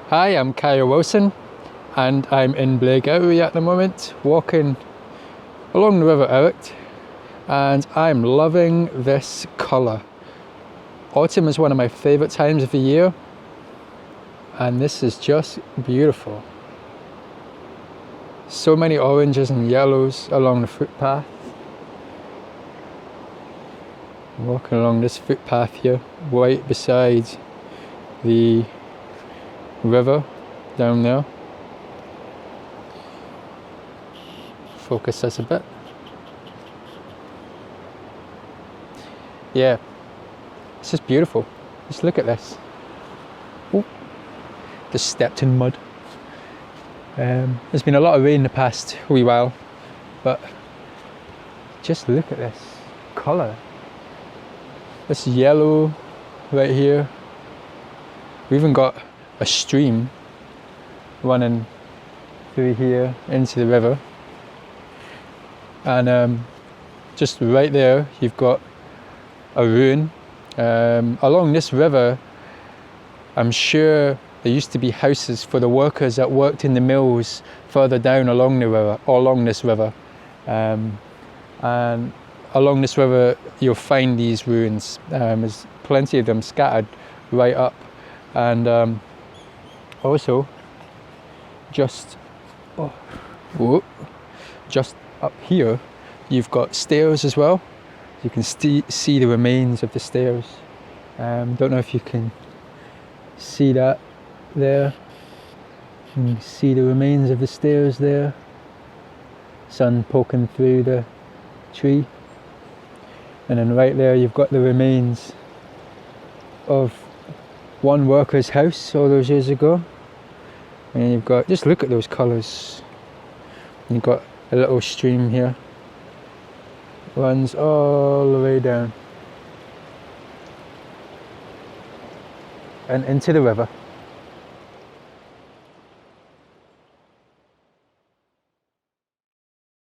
Hi, I'm Kyle Wilson and I'm in Blairgowrie at the moment, walking along the River Erict, and I'm loving this colour. Autumn is one of my favourite times of the year and this is just beautiful. So many oranges and yellows along the footpath. I'm walking along this footpath here, right beside the river down there. Focus us a bit. Yeah, it's just beautiful. Just look at this. Ooh, just stepped in mud. There's been a lot of rain the past wee while, but just look at this colour. This yellow right here. We even got a stream running through here into the river, and just right there you've got a ruin. Along this river, I'm sure there used to be houses for the workers that worked in the mills further down along the river, or along this river, and along this river you'll find these ruins. There's plenty of them scattered right up, and also just just up here you've got stairs as well. You can see the remains of the stairs. Don't know if you can see that there. You can see the remains of the stairs there. Sun poking through the tree. And then right there you've got the remains of one worker's house all those years ago. And you've got, just look at those colours. You've got a little stream here. Runs all the way down and into the river.